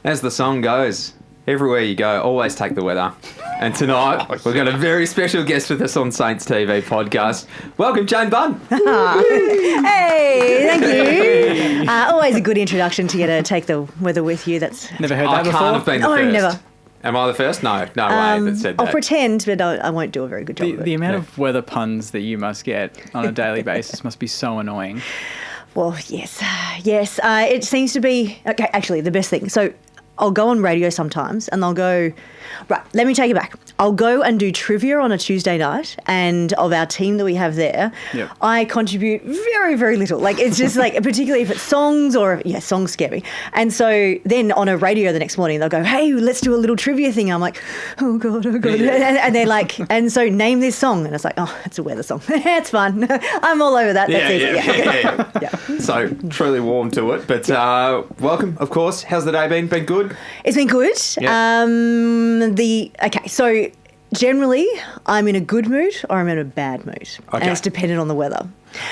As the song goes, everywhere you go, always take the weather. And tonight, we've got a very special guest with us on Saints TV podcast. Welcome, Jane Bunn. Hey, thank you. Always a good introduction to get to take the weather with you. That's Never heard that before? I can't have been the first. never. Am I the first? No way that said that. I'll pretend, but I won't do a very good job of it. The amount of weather puns that you must get on a daily basis must be so annoying. Well, yes. It seems to be... Okay, actually, the best thing. So I'll go on radio sometimes and they'll go... Right, let me take it back. I'll go and do trivia on a Tuesday night, and of our team that we have there, Yep. I contribute very, very little. Like, it's just like, particularly if it's songs or, songs scare me. And so then on a radio the next morning, they'll go, hey, let's do a little trivia thing. I'm like, oh God. Yeah. And they're like, and so name this song. And it's like, oh, it's a weather song. It's fun. I'm all over that. That's easy. Yeah. So, truly warm to it. But welcome, of course. How's the day been? Been good? It's been good. Yeah. So generally I'm in a good mood or I'm in a bad mood. Okay. And it's dependent on the weather.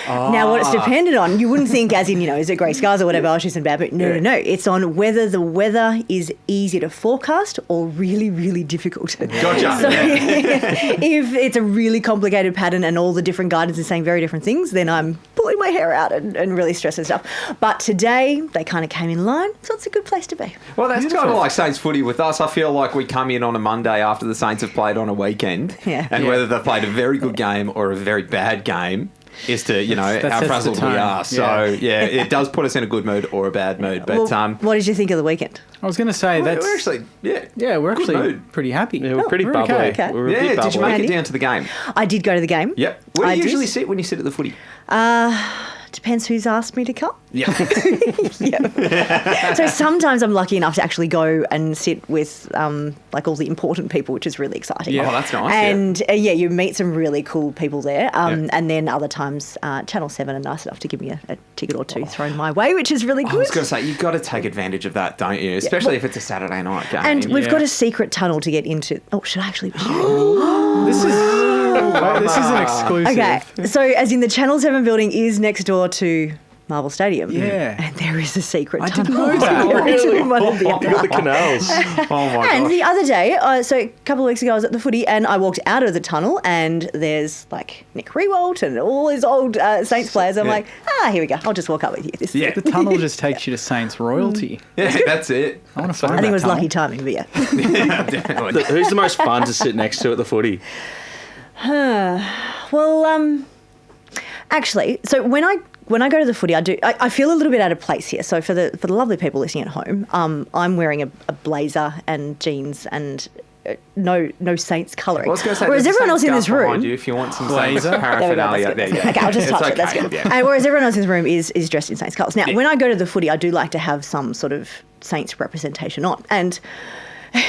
Now, what it's dependent on, you wouldn't think as in, is it grey skies or whatever, oh, she's in a bad mood. No. It's on whether the weather is easy to forecast or really, really difficult. Gotcha. So if it's a really complicated pattern and all the different guidance is saying very different things, then I'm pulling my hair out and really stressed and stuff. But today, they kind of came in line, so it's a good place to be. Well, that's kind of like Saints footy with us. I feel like we come in on a Monday after the Saints have played on a weekend, and whether they've played a very good game or a very bad game is to, how frazzled we are. So, it does put us in a good mood or a bad mood. But what did you think of the weekend? I was going to say we're actually, we're actually mood. pretty happy. Yeah, we're pretty bubbly. Okay. We're a bit bubbly. Did you make it down to the game? I did go to the game. Yep. Where do you I usually did. sit when you sit at the footy? Depends who's asked me to come. Yeah. So sometimes I'm lucky enough to actually go and sit with all the important people, which is really exciting. Yeah. Oh, that's nice. And you meet some really cool people there. And then other times Channel 7 are nice enough to give me a ticket or two thrown my way, which is really good. I was going to say, you've got to take advantage of that, don't you? Especially if it's a Saturday night game. And we've got a secret tunnel to get into. Oh, should I actually be This is an exclusive. Okay, so as in the Channel 7 building is next door to Marvel Stadium. Yeah. And there is a secret I tunnel. didn't know that. Really? One of the You got the canals. Oh, my And gosh. the other day, so a couple of weeks ago, I was at the footy and I walked out of the tunnel and there's like Nick Riewoldt and all his old Saints players. I'm like, here we go. I'll just walk up with you. This is Yeah. it. The tunnel just takes you to Saints royty. Yeah, that's it. I want to find I think it was that tunnel. lucky timing, but yeah. Yeah, definitely. Who's the most fun to sit next to at the footy? Well, actually, so when I go to the footy, I feel a little bit out of place here. So for the lovely people listening at home, I'm wearing a blazer and jeans and no Saints colouring. I was going to say, whereas there's a everyone else in Saints this scarf behind room, you if you want some Blazer. Saints paraphernalia. There we go, There you go. Okay, I'll just It's touch it. That's okay, good. yeah. And whereas everyone else in this room is dressed in Saints colours. Now, when I go to the footy, I do like to have some sort of Saints representation on, and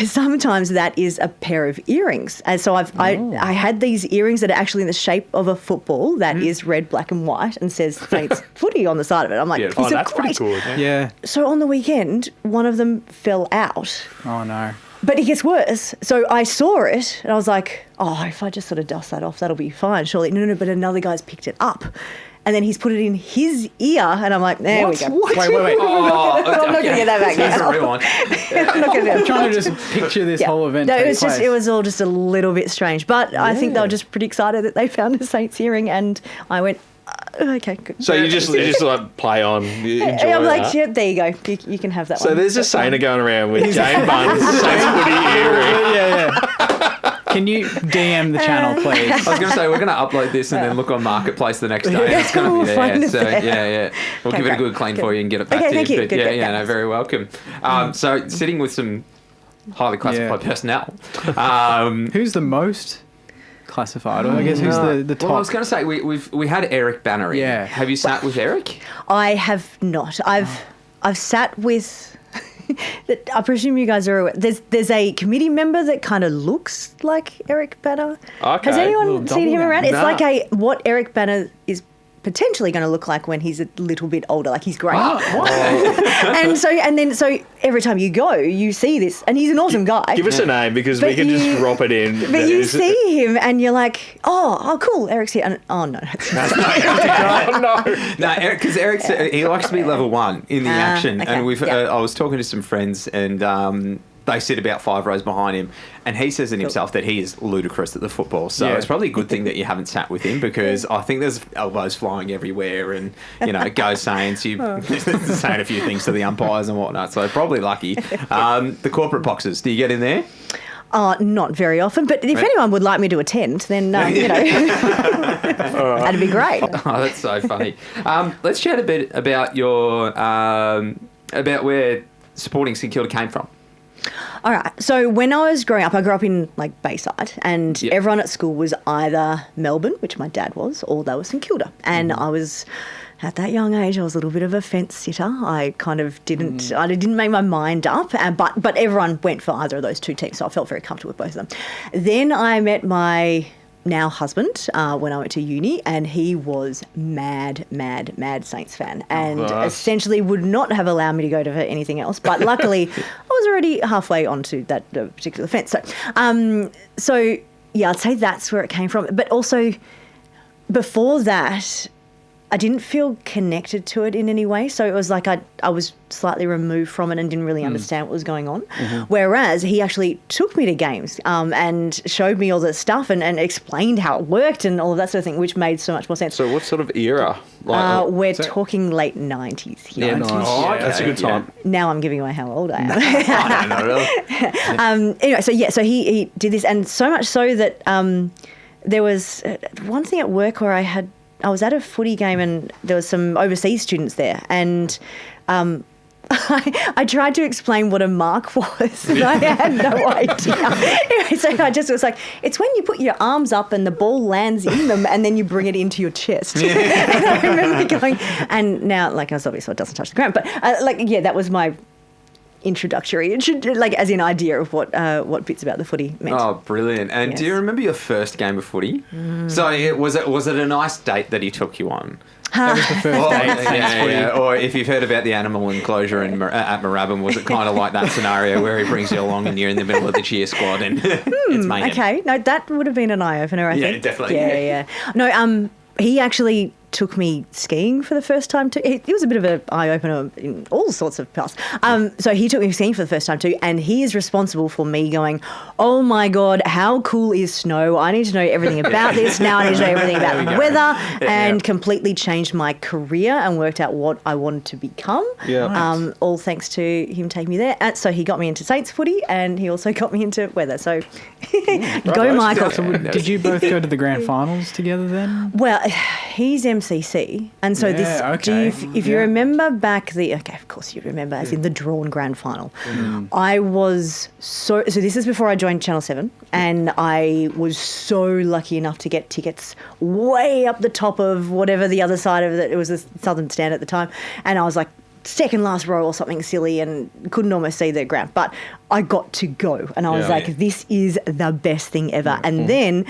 sometimes that is a pair of earrings. And so I had these earrings that are actually in the shape of a football that is red, black and white and says Saints footy on the side of it. I'm like, Yeah. these Oh, are that's great. pretty good. Yeah. So on the weekend, one of them fell out. Oh, no. But it gets worse. So I saw it and I was like, if I just sort of dust that off, that'll be fine, surely. No, but another guy's picked it up. And then he's put it in his ear, and I'm like, there we go. Wait. Oh, I'm not going to get that back There's a now. rewind. I'm not going to I'm trying to just picture this whole event. No, take it place. was all just a little bit strange. But I think they were just pretty excited that they found a Saints earring, and I went, okay, good. So you just like play on, you enjoy I'm like, that. yeah, there you go. You can have that one. So there's a That's fine. Sainer going around with Jane Bunn, Saints footy earring. Yeah. Can you DM the channel, please? I was going to say, we're going to upload this and then look on Marketplace the next day. And it's going to We'll be find there. it So, there. yeah. We'll Okay, give it a great. good clean Good. for you and get it back Okay, to thank you. But Good, yeah, very welcome. So sitting with some highly classified personnel. Who's the most classified? Or I guess who's the top? Well, I was going to say, we had Eric Banner in. Yeah. Have you sat with Eric? I have not. I've sat with. I presume you guys are aware. There's a committee member that kind of looks like Eric Banner. Okay. Has Little anyone seen him doppelganger. around? It's Nah. like what Eric Banner is potentially going to look like when he's a little bit older. Like he's great. Oh, So every time you go, you see this, and he's an awesome guy. Give us a name because we can just drop it in. But you see him, and you're like, oh, cool, Eric's here. And, oh no, No, Eric, because he likes to be level 1 in the action, okay, and I was talking to some friends, and they sit about 5 rows behind him, and he says in himself that he is ludicrous at the football. So it's probably a good thing that you haven't sat with him, because I think there's elbows flying everywhere, and goes saying a few things to the umpires and whatnot. So probably lucky. The corporate boxes, do you get in there? Not very often, but if anyone would like me to attend, then that'd be great. Oh, that's so funny. Let's chat a bit about your about where supporting St Kilda came from. All right. So when I was growing up, I grew up in like Bayside, and everyone at school was either Melbourne, which my dad was, or they were St Kilda. And I was, at that young age, I was a little bit of a fence sitter. I kind of didn't make my mind up, but everyone went for either of those two teams, so I felt very comfortable with both of them. Then I met my now husband when I went to uni, and he was mad Saints fan, and essentially would not have allowed me to go to anything else. But luckily, I was already halfway onto that particular fence. So yeah, I'd say that's where it came from. But also, before that, I didn't feel connected to it in any way. So it was like I was slightly removed from it and didn't really understand what was going on. Whereas he actually took me to games and showed me all the stuff and explained how it worked and all of that sort of thing, which made so much more sense. So what sort of era? We're talking late 90s here. Yeah, nice. Oh, that's a good time. Now I'm giving away how old I am. Not really. Anyway, so he did this, and so much so that there was one thing at work where I was at a footy game and there was some overseas students there, and I tried to explain what a mark was, and I had no idea. Anyway, so I just was like, it's when you put your arms up and the ball lands in them and then you bring it into your chest. And I remember going, and now, like, I was obviously it doesn't touch the ground, but that was my introductory, as in idea of what bits about the footy meant. Oh, brilliant! And do you remember your first game of footy? So was it a nice date that he took you on? That was the first date. Yeah. Or if you've heard about the animal enclosure at Moorabbin, was it kind of like that scenario where he brings you along and you're in the middle of the cheer squad and it's mayhem? Okay, no, that would have been an eye opener. I think. Yeah, definitely. Yeah. No, he actually took me skiing for the first time too. It was a bit of an eye-opener in all sorts of paths. So he took me skiing for the first time too, and he is responsible for me going, oh my God, how cool is snow? I need to know everything about this. Now I need to know everything about the weather, and completely changed my career and worked out what I wanted to become. Yeah. All thanks to him taking me there. So he got me into Saints footy, and he also got me into weather. So go Michael. So did you both go to the grand finals together then? Well, he's MCC, and so if you remember back of course you remember, as in the drawn grand final. I was so this is before I joined Channel 7, and I was so lucky enough to get tickets way up the top of whatever the other side of it was, the southern stand at the time, and I was like second last row or something silly and couldn't almost see the ground, but I got to go, and I was this is the best thing ever. And then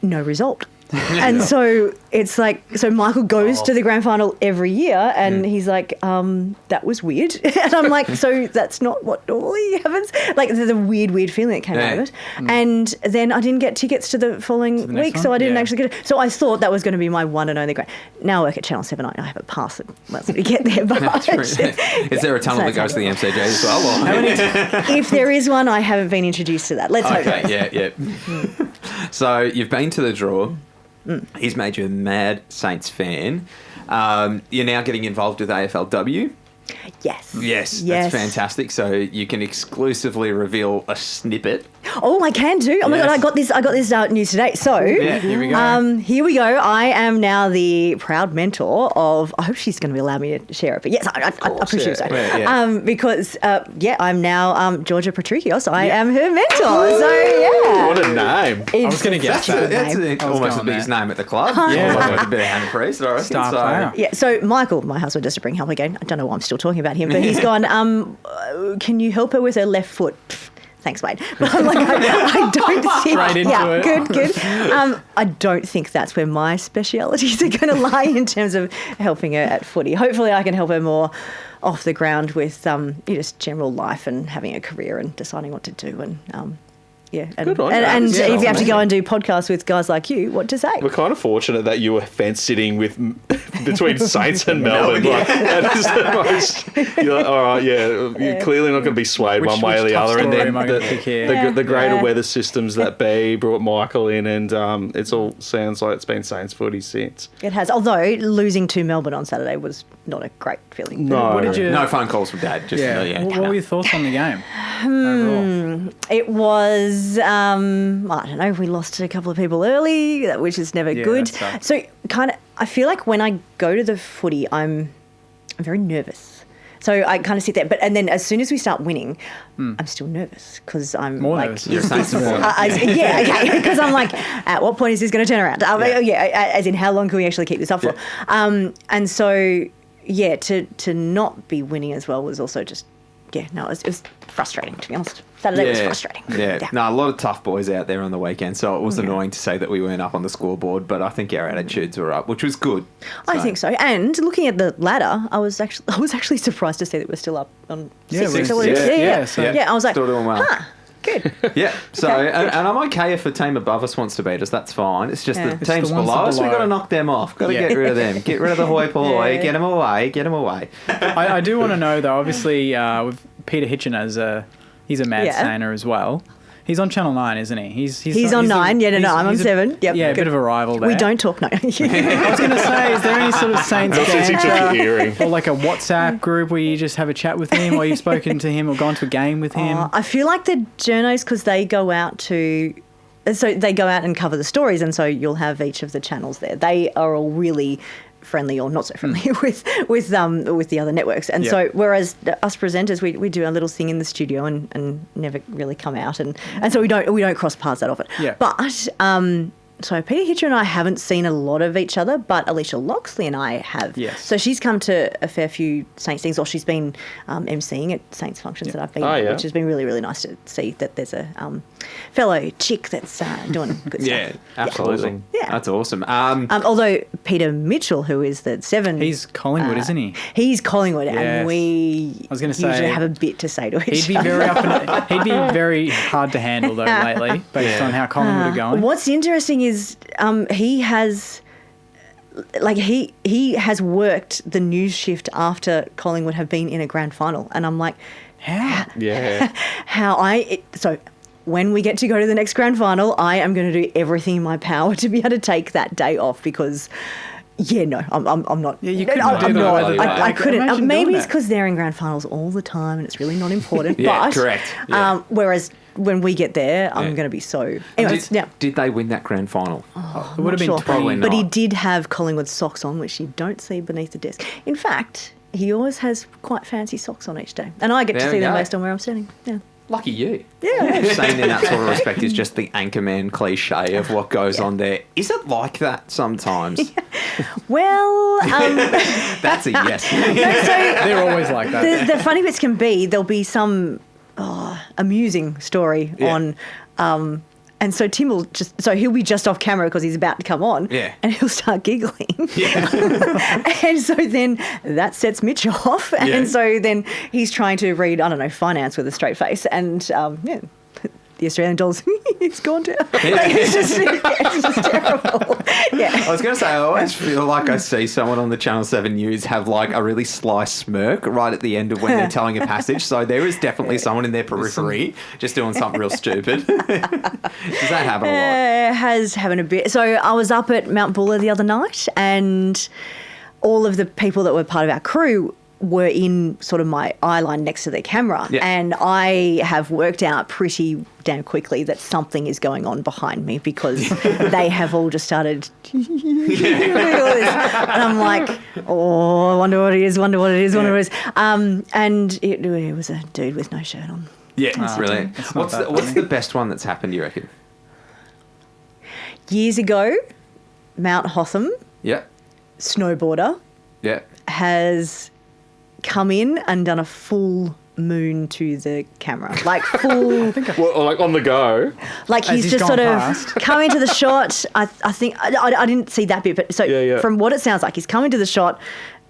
no result. And so it's like, so Michael goes to the grand final every year, and he's like, that was weird. And I'm like, so that's not what normally happens? Like, there's a weird feeling that came out of it. And then I didn't get tickets to the following week, so I didn't actually get it. So I thought that was going to be my one and only grand. Now I work at Channel 7, I have a pass that lets me get there. But is there a tunnel that goes to the MCG as well? If there is one, I haven't been introduced to that. Let's hope. Yeah. So you've been to the draw. He's made you a mad Saints fan. You're now getting involved with AFLW. Yes, that's fantastic. So you can exclusively reveal a snippet. Oh, I can too. Oh my God, I got this news today. So here we go. Here we go. I am now the proud mentor of. I hope she's going to allow me to share it. But yes, I presume so. Because I'm now Georgia Patricios. I am her mentor. So what a name! I was going to guess that. That's almost the biggest name at the club. Almost a bit of Hannah Priest. All right. Star player. Yeah. So Michael, my husband, just to bring help again. I don't know why I'm still talking about him, but he's gone. Can you help her with her left foot? thanks, Wade. But I'm like, I don't think. Straight into it. Good. I don't think that's where my specialities are going to lie in terms of helping her at footy. Hopefully, I can help her more off the ground with just general life and having a career and deciding what to do and. Yeah, and Good on you. and Yeah, if you have to go and do podcasts with guys like you, what to say? We're kind of fortunate that you were fence sitting with between Saints and Melbourne. Like, that is the most. You're like, all right, you're clearly not going to be swayed one way or the other. And then the greater weather systems that be brought Michael in, and it's all sounds like it's been Saints footy since. It has, although losing to Melbourne on Saturday was not a great feeling. No, no phone calls from Dad. Just What were your thoughts on the game overall? It was, I don't know, we lost a couple of people early, which is never good. So I feel like when I go to the footy, I'm very nervous. So I kind of sit there, and then as soon as we start winning, I'm still nervous because I'm more like, nervous. You're saying support. because I'm like, at what point is this going to turn around? As in how long can we actually keep this up for? And so, to not be winning as well was also just, it was frustrating, to be honest. Saturday was frustrating. Yeah. No, a lot of tough boys out there on the weekend, so it was annoying to say that we weren't up on the scoreboard, but I think our attitudes were up, which was good. I think so. And looking at the ladder, I was actually surprised to see that we're still up on 6 or whatever. I was like, still doing well. Good. Yeah. So, and I'm okay if a team above us wants to beat us. That's fine. It's just the teams the ones below us. below. We've got to knock them off. Got to get rid of them. Get rid of the hoi polloi. Get them away. Get them away. I do want to know though. Obviously, with Peter Hitchener he's a mad Sainer as well. He's on Channel 9, isn't he? He's on 9. I'm on 7. Yep. Yeah, a bit of a rival there. We don't talk, no. I was going to say, is there any sort of Saints Since he took your hearing. or like a WhatsApp group where you just have a chat with him, or you've spoken to him or gone to a game with him? I feel like the journos, because they go out and cover the stories, and so you'll have each of the channels there. They are all really friendly or not so friendly with the other networks, and so whereas us presenters we do our little thing in the studio and never really come out, and so we don't cross paths that often. But so Peter Hitcher and I haven't seen a lot of each other, but Alicia Loxley and I have. Yes. So she's come to a fair few Saints things, or she's been emceeing at Saints functions that I've been at, which has been really, really nice to see that there's a fellow chick that's doing good stuff. Yeah, absolutely. Yeah. That's awesome. Although Peter Mitchell, who is the 7... He's Collingwood, isn't he? He's Collingwood, and we I was gonna usually say, have a bit to say to each he'd be very hard to handle though lately, based on how Collingwood are going. What's interesting is he has worked the news shift after Collingwood have been in a grand final, and I'm like, how? Yeah. So when we get to go to the next grand final, I am going to do everything in my power to be able to take that day off because. I'm not. Yeah, you couldn't I couldn't. Maybe it's because they're in grand finals all the time and it's really not important. Yeah, correct. Yeah. Whereas when we get there, I'm going to be so. Anyways, did they win that grand final? It would have been probably not. But he did have Collingwood socks on, which you don't see beneath the desk. In fact, he always has quite fancy socks on each day, and I get to see them based on where I'm standing. Yeah. Lucky you. Yeah. Saying in that sort of respect is just the anchorman cliche of what goes on there. Is it like that sometimes? Well, that's a yes. They're always like that. The funny bits can be there'll be some amusing story on. And so Tim will he'll be just off camera because he's about to come on, and he'll start giggling. And so then that sets Mitch off, and so then he's trying to read, finance with a straight face, and the Australian dollars, it's gone down. It's just terrible. Yeah. I was going to say, I always feel like I see someone on the Channel 7 News have like a really sly smirk right at the end of when they're telling a passage. So there is definitely someone in their periphery just doing something real stupid. Does that happen a lot? It has happened a bit. So I was up at Mount Buller the other night, and all of the people that were part of our crew were in sort of my eye line next to the camera, and I have worked out pretty damn quickly that something is going on behind me because they have all just started and I'm like, I wonder what it is, and it was a dude with no shirt on. Yeah, brilliant. What's the best one that's happened, you reckon? Years ago, Mount Hotham snowboarder has come in and done a full moon to the camera, like full. Well, like on the go. Like he's just sort of coming to the shot. I think I didn't see that bit, but so from what it sounds like, he's coming to the shot,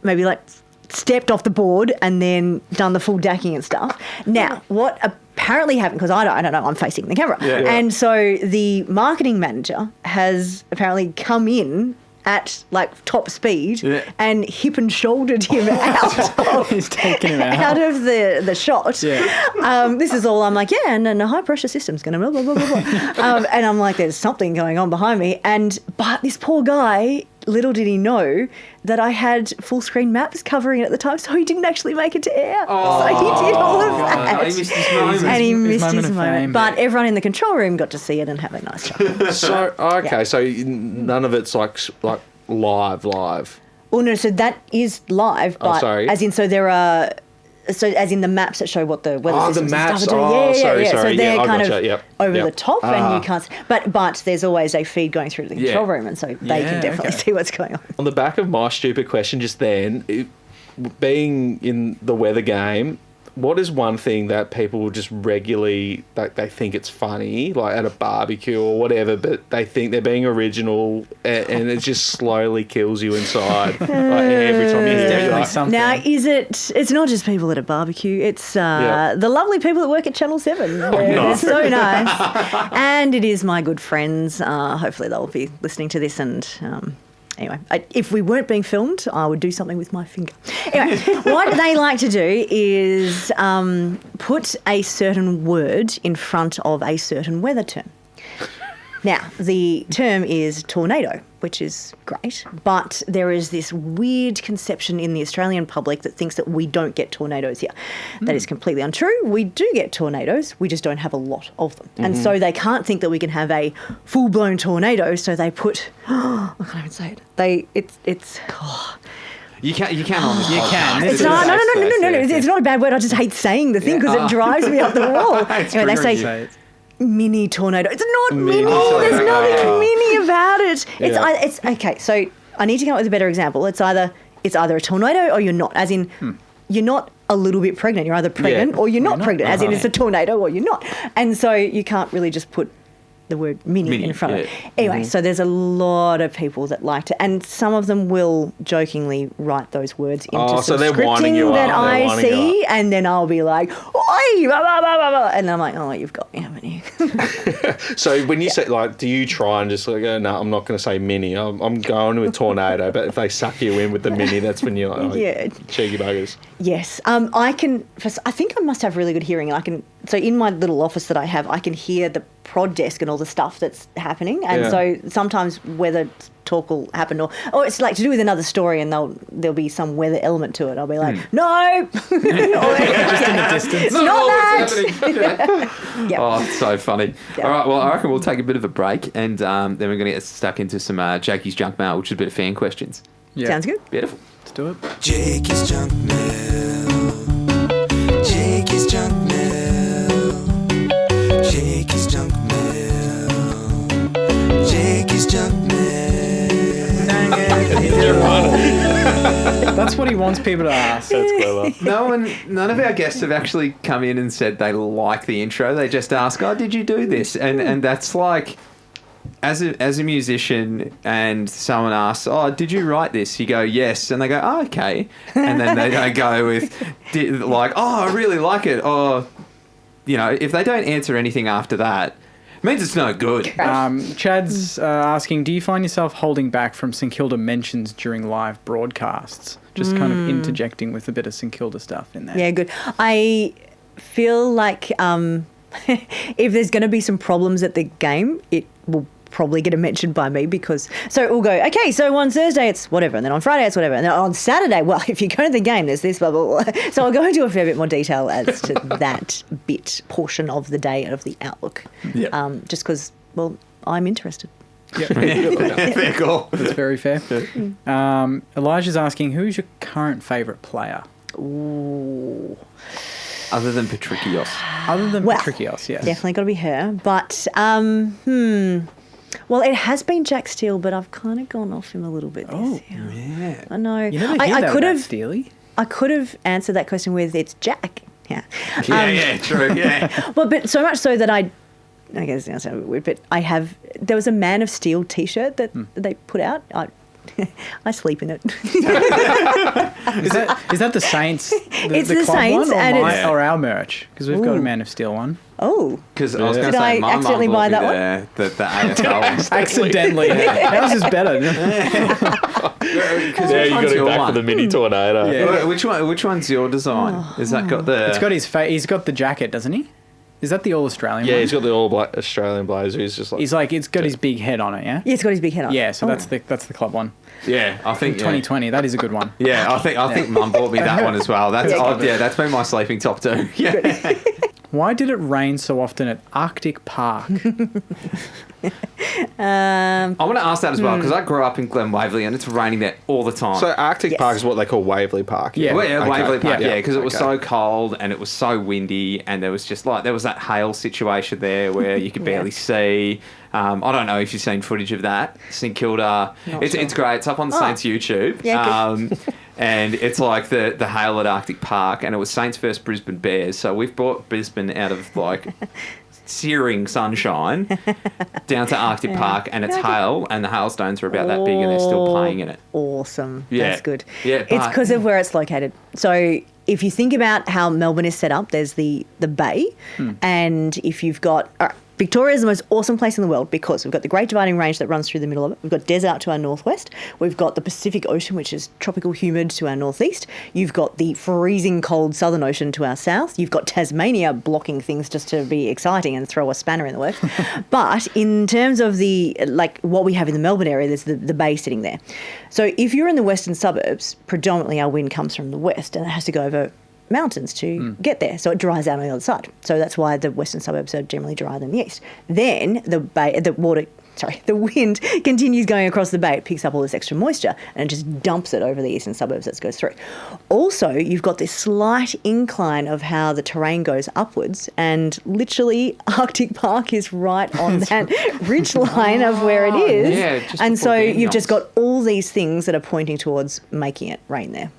maybe like stepped off the board and then done the full dacking and stuff. Now, what apparently happened, because I don't know, I'm facing the camera. And so the marketing manager has apparently come in at like top speed and hip and shouldered him out. He's taken him out of the shot. This is all I'm like, and a high pressure system's going to blah, blah, blah, blah. And I'm like, there's something going on behind me. But this poor guy, little did he know that I had full screen maps covering it at the time, so he didn't actually make it to air. So he did all of that. He missed his moment. And he missed his moment. But yeah. everyone in the control room got to see it and have a nice time. So, okay, so none of it's like live. Well, no, so that is live, but as in, so there are... So, as in the maps that show what the weather systems and stuff are doing. Sorry. So they're kind of over the Yep. top, and you can't. But there's always a feed going through to the control room, and so they can definitely see what's going on. On the back of my stupid question just then, being in the weather game, what is one thing that people will just regularly, like, they think it's funny, like at a barbecue or whatever, but they think they're being original, and it just slowly kills you inside like, every time you hear it. Something. Now, it's not just people at a barbecue, it's the lovely people that work at Channel 7. They're so nice. And it is my good friends. Hopefully they'll be listening to this and... Anyway, if we weren't being filmed, I would do something with my finger. Anyway, what they like to do is put a certain word in front of a certain weather term. Now, the term is tornado, which is great, but there is this weird conception in the Australian public that thinks that we don't get tornadoes here. That is completely untrue. We do get tornadoes, we just don't have a lot of them. And so they can't think that we can have a full-blown tornado, so they put... I can't even say it. It's You can on this podcast. It's not, no. It's not a bad word. I just hate saying the thing because it drives me up the wall. Anyway, they say mini tornado. It's not mini. There's nothing mini about it. It's okay. So I need to come up with a better example. It's either a tornado or you're not. As in, you're not a little bit pregnant. You're either pregnant or you're not pregnant. As in, it's a tornado or you're not. And so you can't really just put the word mini in front of it. Anyway, so there's a lot of people that like to, and some of them will jokingly write those words into some scripting that I see, and then I'll be like, oi, blah, blah, blah, blah, blah. And I'm like, oh, you've got me, haven't you? So when you say, like, do you try and just like, no, I'm not going to say mini, I'm going with tornado, but if they suck you in with the mini, that's when you're like, cheeky buggers. Yes. I think I must have really good hearing. So in my little office that I have, I can hear the prod desk and all the stuff that's happening. And so sometimes weather talk will happen or it's like to do with another story and there'll be some weather element to it. I'll be like, no. Just in the distance. Not that. Oh, it's so funny. All right, well, I reckon we'll take a bit of a break and then we're going to get stuck into some Jakey's Junk Mail, which is a bit of fan questions. Yeah. Sounds good. Beautiful. Let's do it. Jakey's Junk Mail. Jakey's Junk Mail. Jakey's Junk Mail. Jakey's Junk Mail. That's what he wants people to ask. That's clever. None of our guests have actually come in and said they like the intro. They just ask, "Oh, did you do this?" And that's like, as a musician, and someone asks, "Oh, did you write this?" You go, "Yes," and they go, "Oh, okay," and then they don't go with like, "Oh, I really like it." Or, if they don't answer anything after that, it means it's no good. Chad's asking, do you find yourself holding back from St Kilda mentions during live broadcasts? Just kind of interjecting with a bit of St Kilda stuff in there. Yeah, good. I feel like if there's going to be some problems at the game, it will probably get a mention by me because we'll go, okay, so on Thursday it's whatever, and then on Friday it's whatever, and then on Saturday, well, if you go to the game there's this, blah, blah, blah. So I'll go into a fair bit more detail as to that portion of the day of the outlook. Just because, well, I'm interested. Fair call. That's very fair. Elijah's asking, who's your current favourite player? Ooh. Other than Patricios. Patricios, yes. Definitely got to be her. But, well, it has been Jack Steele, but I've kind of gone off him a little bit this year. Yeah. I know. You never hear that about Steely. I could have answered that question with it's Jack. Yeah. True, yeah. Well, but so much so that I guess it sounds a bit weird, but there was a Man of Steel T-shirt that they put out. I sleep in it. Is that the Saints? It's the club Saints, one, and or our merch? Because we've got a Man of Steel one. Oh. Because I was going Did to say, I my accidentally mum buy bought that me the AFL one. Accidentally. Ours is better. Yeah, you got it back for the mini tornado. Yeah. Which one's your design? Is that got the... It's got his face. He's got the jacket, doesn't he? Is that the All Australian one? Yeah, he's got the all black Australian blazer. He's just like... He's like, it's got his big head on it, yeah? Yeah, it's got his big head on. Yeah, so that's the club one. Yeah, I think... 2020, that is a good one. Yeah, I think Mum bought me that one as well. That's been my sleeping top too. Yeah. Why did it rain so often at Arctic Park? I want to ask that as well because I grew up in Glen Waverley and it's raining there all the time. So Arctic Park is what they call Waverley Park. Yeah. Waverley Park, Yeah. because it was so cold and it was so windy and there was that hail situation there where you could barely see. I don't know if you've seen footage of that. St Kilda. It's great. It's up on the Saints YouTube. Yeah, and it's like the hail at Arctic Park and it was Saints versus Brisbane Bears. So we've brought Brisbane out of like searing sunshine down to Arctic Park and it's hail and the hailstones are about that big and they're still playing in it. Awesome. Yeah. That's good. Yeah, it's because of where it's located. So if you think about how Melbourne is set up, there's the bay and if you've got... Victoria is the most awesome place in the world because we've got the Great Dividing Range that runs through the middle of it. We've got desert to our northwest. We've got the Pacific Ocean, which is tropical humid, to our northeast. You've got the freezing cold Southern Ocean to our south. You've got Tasmania blocking things just to be exciting and throw a spanner in the works. But in terms of what we have in the Melbourne area, there's the bay sitting there. So if you're in the western suburbs, predominantly our wind comes from the west and it has to go over mountains to get there, so it dries out on the other side. So that's why the western suburbs are generally drier than the east. Then the wind continues going across the bay. It picks up all this extra moisture and it just dumps it over the eastern suburbs that goes through. Also, you've got this slight incline of how the terrain goes upwards, and literally Arctic Park is right on that ridge line of where it is. Yeah, and so you've just got all these things that are pointing towards making it rain there.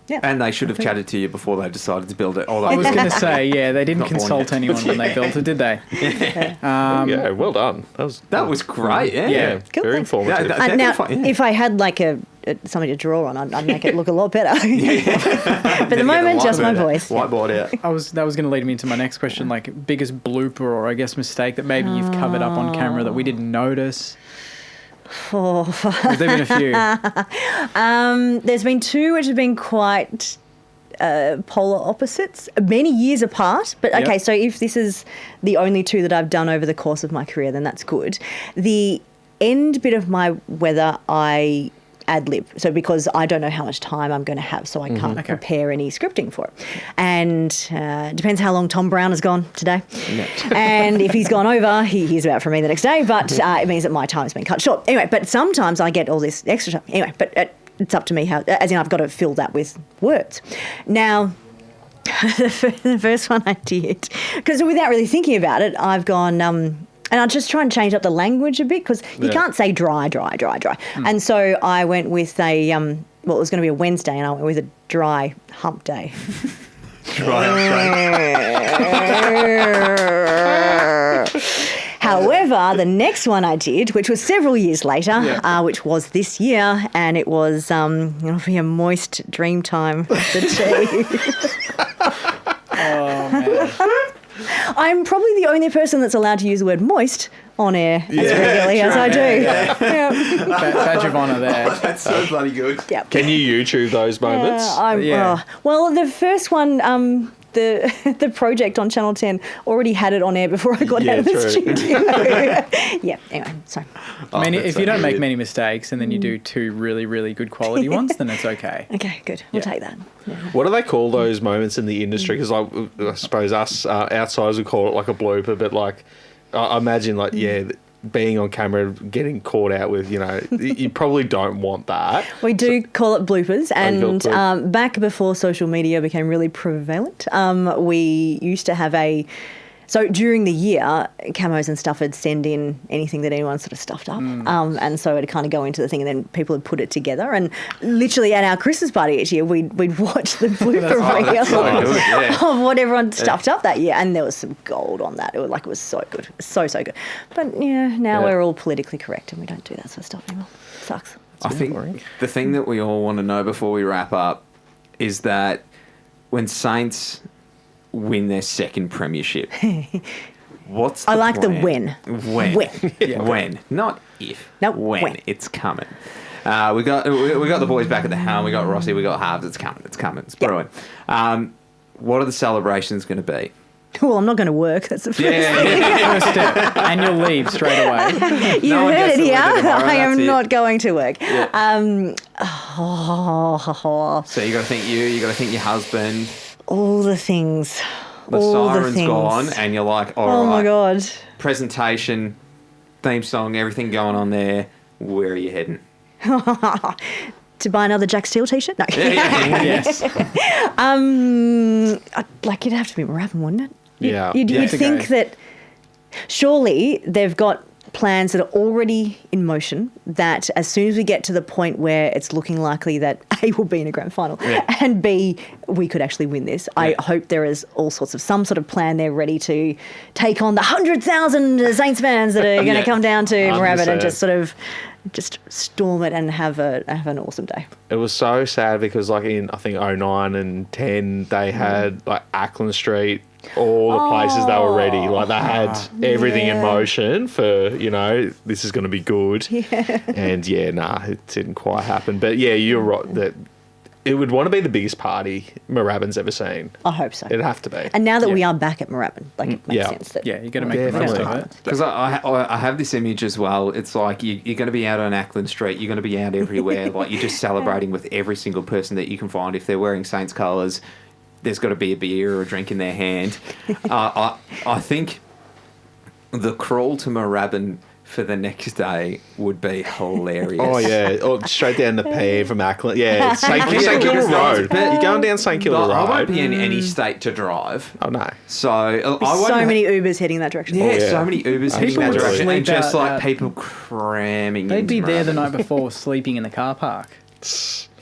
Yeah. And they should have chatted to you before they decided to build it. I was going to say, they didn't consult anyone when they built it, did they? Yeah, well done. That was great, yeah. Cool, very thanks. informative. Now, if I had like something to draw on, I'd make it look a lot better. But at the moment, just my voice. Whiteboard out. That was going to lead me into my next question, like biggest blooper or I guess mistake that maybe you've covered up on camera that we didn't notice. There's been a few. There's been two which have been quite polar opposites, many years apart. But okay, so if this is the only two that I've done over the course of my career, then that's good. The end bit of my weather, I ad-lib. So because I don't know how much time I'm going to have, so I can't prepare any scripting for it. And depends how long Tom Brown has gone today. And if he's gone over, he hears about it from me the next day, but it means that my time's been cut short. Anyway, but sometimes I get all this extra time. Anyway, but it's up to me how, as in I've got to fill that with words. Now, the first one I did, because without really thinking about it, I've gone... and I just try and change up the language a bit because you can't say dry. And so I went with it was going to be a Wednesday, and I went with a dry hump day. However, the next one I did, which was several years later, which was this year, and it was it'll be a moist dream time for the tea. Oh, man. I'm probably the only person that's allowed to use the word moist on air as regularly as I do. Badge of honour there. That's so bloody good. Yep. Can you YouTube those moments? Well, the first one, the project on Channel 10 already had it on air before I got out of the studio. Anyway, so. I mean, if you don't make many mistakes and then you do two really, really good quality ones, then it's okay. Okay, good. We'll take that. Yeah. What do they call those moments in the industry? Because I suppose us outsiders would call it like a blooper, but like I imagine being on camera, getting caught out with, you probably don't want that. We do call it bloopers, and back before social media became really prevalent, we used to have a So during the year, camos and stuff would send in anything that anyone sort of stuffed up. And so it'd kind of go into the thing, and then people would put it together. And literally at our Christmas party each year, we'd watch the blooper reel of what everyone stuffed up that year. And there was some gold on that. It was so good. So good. But now we're all politically correct and we don't do that sort of stuff anymore. It sucks. I think the thing that we all want to know before we wrap up is that when Saints win their second premiership, what's the plan? The when. When, not if. No, when. It's coming. We got the boys back at the helm. We got Rossi. We got Harves. It's coming. It's brewing. What are the celebrations going to be? Well, I'm not going to work. That's the first thing. First step. And you'll leave straight away. You heard it here. I am not going to work. Yeah. So you got to think you got to think your husband. All the things. The siren's gone, and you're like, all right. Oh my God. Presentation, theme song, everything going on there. Where are you heading? To buy another Jack Steele t-shirt? No. Yes. It'd have to be Moorabbin, wouldn't it? Yeah. You'd think that surely they've got plans that are already in motion, that as soon as we get to the point where it's looking likely that A, will be in a grand final, and B, we could actually win this, I hope there is some sort of plan there ready to take on the 100,000 Saints fans that are going to come down to Moorabbin and just storm it and have an awesome day. It was so sad because in I think 09 and 10 they had Ackland Street, all the places they were ready. They had everything in motion for, this is going to be good. Yeah. And it didn't quite happen. But you're right that it would want to be the biggest party Moorabbin's ever seen. I hope so. It'd have to be. And now that we are back at Moorabbin, it makes sense that... Yeah, you got to make the most of it. Because I have this image as well. It's like you're going to be out on Ackland Street. You're going to be out everywhere. You're just celebrating with every single person that you can find. If they're wearing Saints colours, there's got to be a beer or a drink in their hand. I think the crawl to Moorabbin for the next day would be hilarious. Oh, yeah. Or straight down the P from Ackland. Yeah, St Kilda Road. You're going down St Kilda Road. I won't be in any state to drive. Oh, no. So many Ubers heading that direction. Yeah, so many Ubers heading that direction. And just people cramming They'd be there Moorabbin. the night before sleeping in the car park.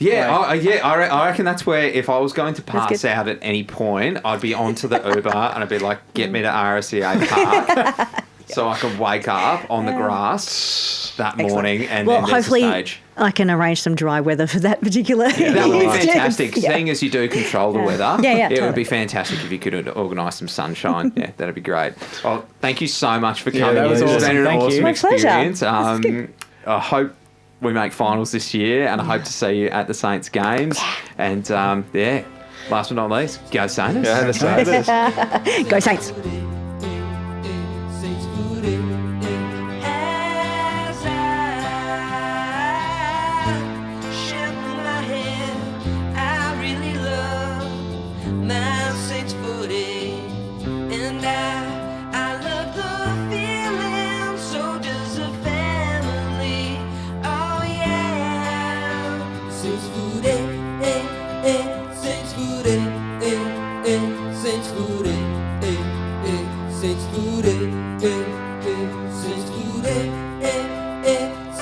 I reckon that's where if I was going to pass out at any point, I'd be onto the Uber and I'd be like, get me to RSCA Park so I could wake up on the grass that morning and then there's the stage. I can arrange some dry weather for that particular. That would be fantastic. Seeing as you do control the weather, it would be fantastic if you could organise some sunshine. Yeah, that'd be great. Well, thank you so much for coming. That was awesome. It's been an awesome experience. I hope we make finals this year, and I hope to see you at the Saints games. And last but not least, go Saints. Go Saints. Go Saints.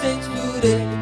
Saints Footy.